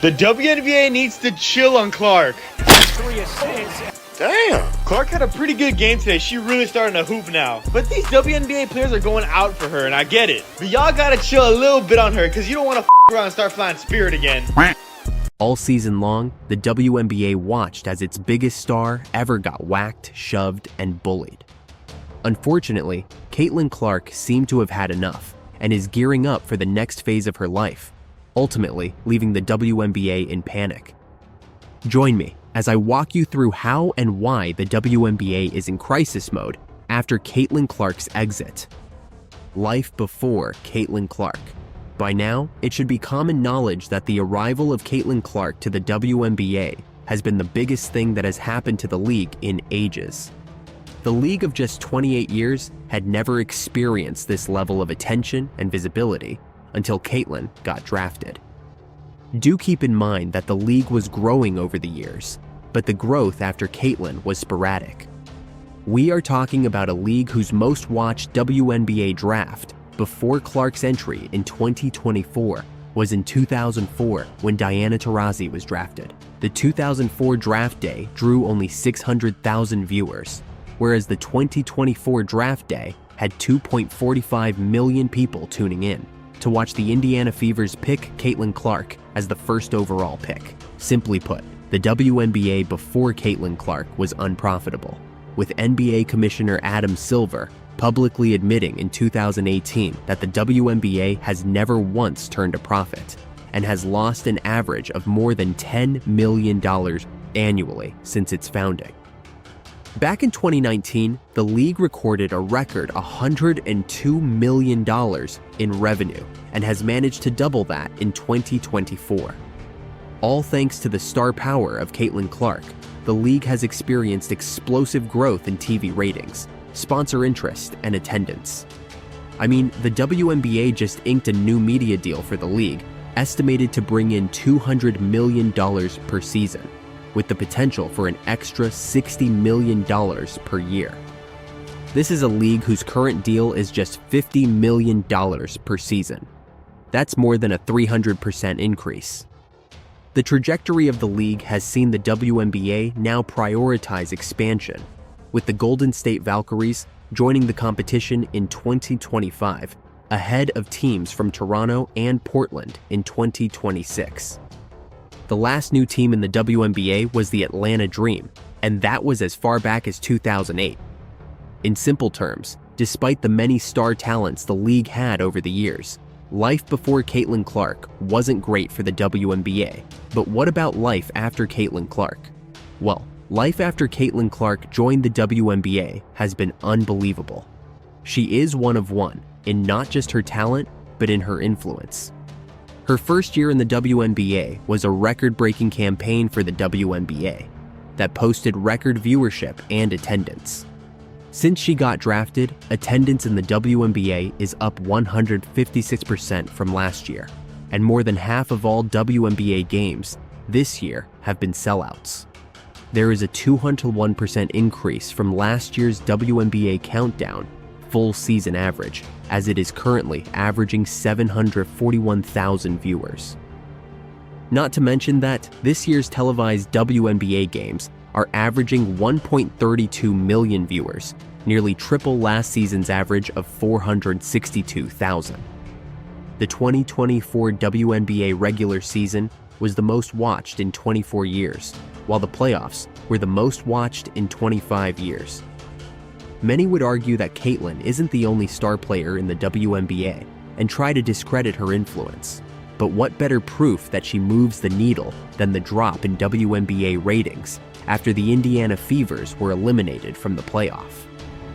The WNBA needs to chill on Clark. 3 assists. Damn. Clark had a pretty good game today. She really starting to hoop now. But these WNBA players are going out for her, and I get it. But y'all gotta chill a little bit on her, because you don't want to around and start flying Spirit again. All season long, the WNBA watched as its biggest star ever got whacked, shoved, and bullied. Unfortunately, Caitlin Clark seemed to have had enough and is gearing up for the next phase of her life, ultimately leaving the WNBA in panic. Join me as I walk you through how and why the WNBA is in crisis mode after Caitlin Clark's exit. Life before Caitlin Clark. By now, it should be common knowledge that the arrival of Caitlin Clark to the WNBA has been the biggest thing that has happened to the league in ages. The league of just 28 years had never experienced this level of attention and visibility until Caitlin got drafted. Do keep in mind that the league was growing over the years, but the growth after Caitlin was sporadic. We are talking about a league whose most watched WNBA draft before Clark's entry in 2024 was in 2004 when Diana Taurasi was drafted. The 2004 draft day drew only 600,000 viewers, whereas the 2024 draft day had 2.45 million people tuning in to watch the Indiana Fever's pick Caitlin Clark as the first overall pick. Simply put, the WNBA before Caitlin Clark was unprofitable, with NBA Commissioner Adam Silver publicly admitting in 2018 that the WNBA has never once turned a profit and has lost an average of more than $10 million annually since its founding. Back in 2019, the league recorded a record $102 million in revenue and has managed to double that in 2024. All thanks to the star power of Caitlin Clark, the league has experienced explosive growth in TV ratings, sponsor interest, and attendance. I mean, the WNBA just inked a new media deal for the league, estimated to bring in $200 million per season, with the potential for an extra $60 million per year. This is a league whose current deal is just $50 million per season. That's more than a 300% increase. The trajectory of the league has seen the WNBA now prioritize expansion, with the Golden State Valkyries joining the competition in 2025, ahead of teams from Toronto and Portland in 2026. The last new team in the WNBA was the Atlanta Dream, and that was as far back as 2008. In simple terms, despite the many star talents the league had over the years, life before Caitlin Clark wasn't great for the WNBA. But what about life after Caitlin Clark? Well, life after Caitlin Clark joined the WNBA has been unbelievable. She is one of one in not just her talent, but in her influence. Her first year in the WNBA was a record-breaking campaign for the WNBA that posted record viewership and attendance. Since she got drafted, attendance in the WNBA is up 156% from last year, and more than half of all WNBA games this year have been sellouts. There is a 201% increase from last year's WNBA Countdown full season average, as it is currently averaging 741,000 viewers. Not to mention that this year's televised WNBA games are averaging 1.32 million viewers, nearly triple last season's average of 462,000. The 2024 WNBA regular season was the most watched in 24 years, while the playoffs were the most watched in 25 years. Many would argue that Caitlin isn't the only star player in the WNBA and try to discredit her influence. But what better proof that she moves the needle than the drop in WNBA ratings after the Indiana Fevers were eliminated from the playoff?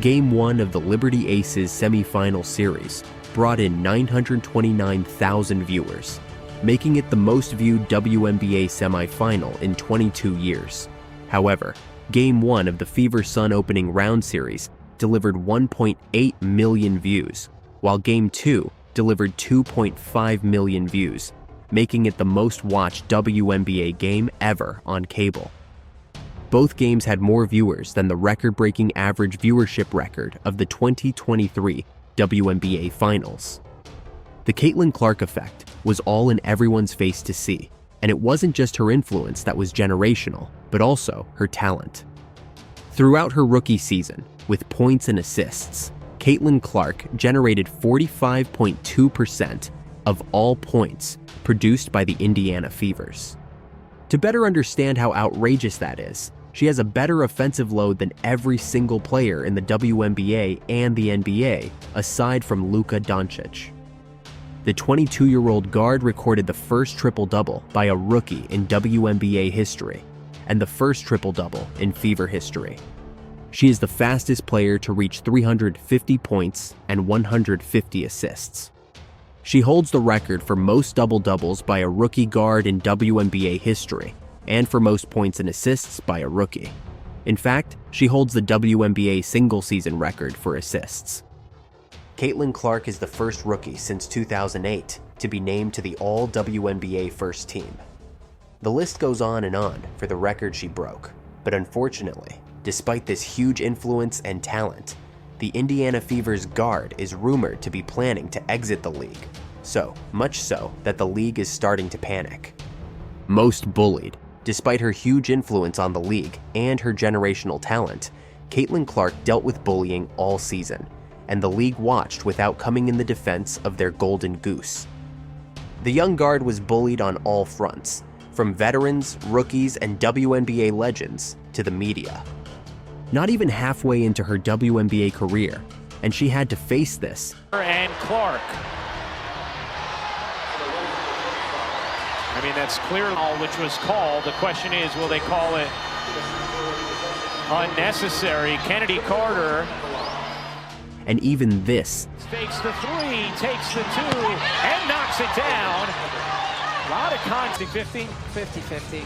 Game 1 of the Liberty Aces semifinal series brought in 929,000 viewers, making it the most viewed WNBA semifinal in 22 years. However, Game 1 of the Fever Sun opening round series delivered 1.8 million views, while Game 2 delivered 2.5 million views, making it the most watched WNBA game ever on cable. Both games had more viewers than the record-breaking average viewership record of the 2023 WNBA Finals. The Caitlin Clark effect was all in everyone's face to see, And it wasn't just her influence that was generational, but also her talent. Throughout her rookie season, with points and assists, Caitlin Clark generated 45.2% of all points produced by the Indiana Fevers. To better understand how outrageous that is, she has a better offensive load than every single player in the WNBA and the NBA, aside from Luka Doncic. The 22-year-old guard recorded the first triple-double by a rookie in WNBA history, and the first triple-double in Fever history. She is the fastest player to reach 350 points and 150 assists. She holds the record for most double-doubles by a rookie guard in WNBA history, and for most points and assists by a rookie. In fact, she holds the WNBA single-season record for assists. Caitlin Clark is the first rookie since 2008 to be named to the All-WNBA first team. The list goes on for the record she broke, but unfortunately, despite this huge influence and talent, the Indiana Fever's guard is rumored to be planning to exit the league, so much so that the league is starting to panic. Most bullied. Despite her huge influence on the league and her generational talent, Caitlin Clark dealt with bullying all season, and the league watched without coming in the defense of their golden goose. The young guard was bullied on all fronts, from veterans, rookies, and WNBA legends to the media. Not even halfway into her WNBA career, and she had to face this. And Clark. I mean, that's clear, which was called. The question is, will they call it unnecessary? Kennedy Carter. And even this. Fakes the three, takes the two, and knocks it down. A lot of contact. 50-50.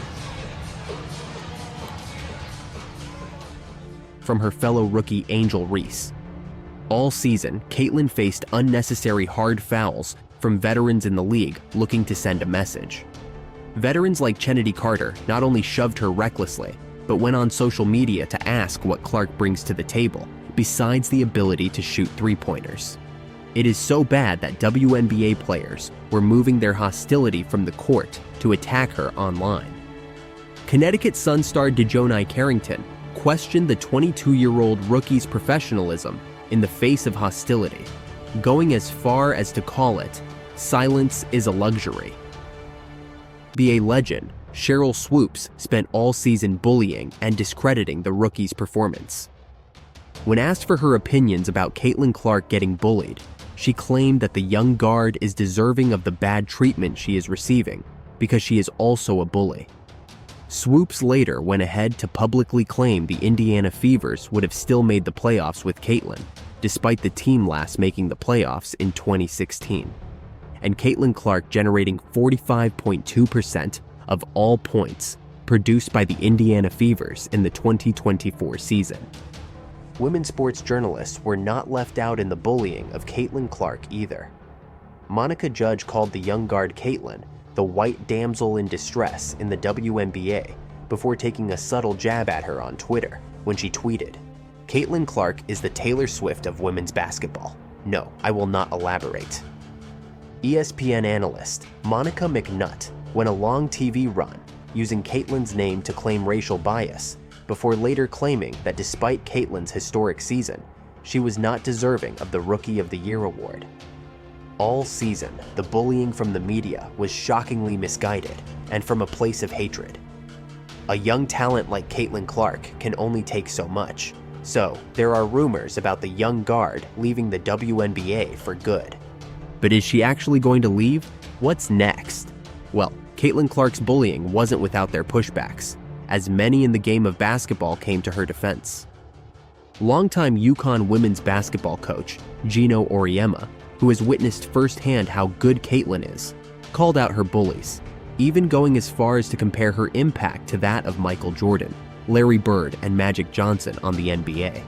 From her fellow rookie Angel Reese. All season, Caitlin faced unnecessary hard fouls from veterans in the league looking to send a message. Veterans like Kennedy Carter not only shoved her recklessly, but went on social media to ask what Clark brings to the table, besides the ability to shoot three-pointers. It is so bad that WNBA players were moving their hostility from the court to attack her online. Connecticut Sun star Dejounte Carrington questioned the 22-year-old rookie's professionalism in the face of hostility, going as far as to call it, "Silence is a luxury." NBA legend Cheryl Swoops spent all season bullying and discrediting the rookie's performance. When asked for her opinions about Caitlin Clark getting bullied, she claimed that the young guard is deserving of the bad treatment she is receiving because she is also a bully. Swoops later went ahead to publicly claim the Indiana Fevers would have still made the playoffs with Caitlin, despite the team last making the playoffs in 2016. And Caitlin Clark generating 45.2% of all points produced by the Indiana Fevers in the 2024 season. Women's sports journalists were not left out in the bullying of Caitlin Clark either. Monica Judge called the young guard Caitlin the white damsel in distress in the WNBA before taking a subtle jab at her on Twitter when she tweeted, "Caitlin Clark is the Taylor Swift of women's basketball. No, I will not elaborate." ESPN analyst Monica McNutt went a long TV run using Caitlin's name to claim racial bias before later claiming that despite Caitlin's historic season, she was not deserving of the Rookie of the Year award. All season, the bullying from the media was shockingly misguided and from a place of hatred. A young talent like Caitlin Clark can only take so much, so there are rumors about the young guard leaving the WNBA for good. But is she actually going to leave? What's next? Well, Caitlin Clark's bullying wasn't without their pushbacks, as many in the game of basketball came to her defense. Longtime UConn women's basketball coach Gino Auriemma, who has witnessed firsthand how good Caitlin is, called out her bullies, even going as far as to compare her impact to that of Michael Jordan, Larry Bird, and Magic Johnson on the NBA.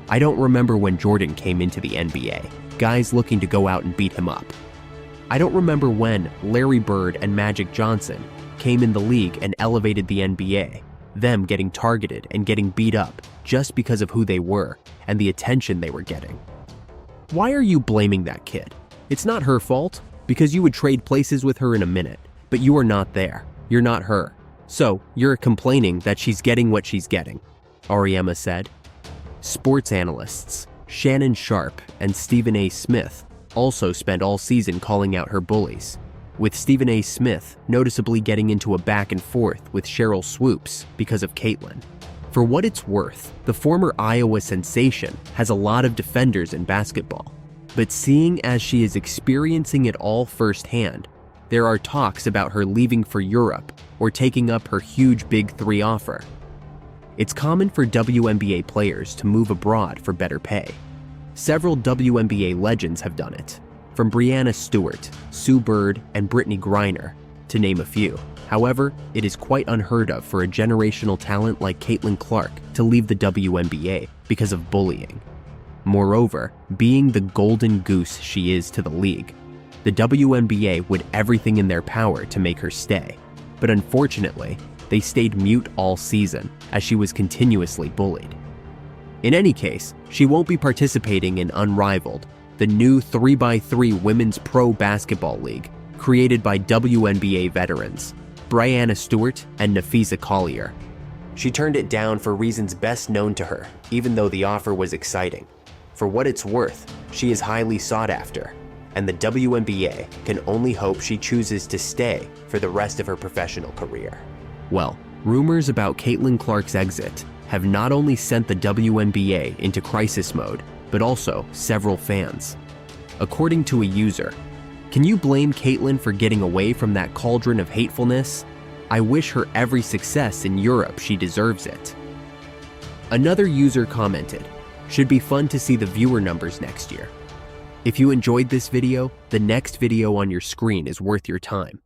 I don't remember when Jordan came into the NBA, guys looking to go out and beat him up. I don't remember when Larry Bird and Magic Johnson came in the league and elevated the NBA, them getting targeted and getting beat up just because of who they were and the attention they were getting. Why are you blaming that kid? It's not her fault, because you would trade places with her in a minute, but you are not there. You're not her. So, you're complaining that she's getting what she's getting, Ariema said. Sports analysts Shannon Sharp and Stephen A. Smith also spent all season calling out her bullies, with Stephen A. Smith noticeably getting into a back and forth with Cheryl Swoops because of Caitlin. For what it's worth, the former Iowa sensation has a lot of defenders in basketball, but seeing as she is experiencing it all firsthand, there are talks about her leaving for Europe or taking up her huge Big Three offer. It's common for WNBA players to move abroad for better pay. Several WNBA legends have done it, from Breanna Stewart, Sue Bird, and Brittany Griner, to name a few. However, it is quite unheard of for a generational talent like Caitlin Clark to leave the WNBA because of bullying. Moreover, being the golden goose she is to the league, the WNBA would everything in their power to make her stay. But unfortunately, they stayed mute all season as she was continuously bullied. In any case, she won't be participating in Unrivaled, the new 3x3 women's pro basketball league created by WNBA veterans Breanna Stewart and Nafisa Collier. She turned it down for reasons best known to her, even though the offer was exciting. For what it's worth, she is highly sought after, and the WNBA can only hope she chooses to stay for the rest of her professional career. Well, rumors about Caitlin Clark's exit have not only sent the WNBA into crisis mode, but also several fans. According to a user, "Can you blame Caitlin for getting away from that cauldron of hatefulness? I wish her every success in Europe, she deserves it." Another user commented, "Should be fun to see the viewer numbers next year." If you enjoyed this video, the next video on your screen is worth your time.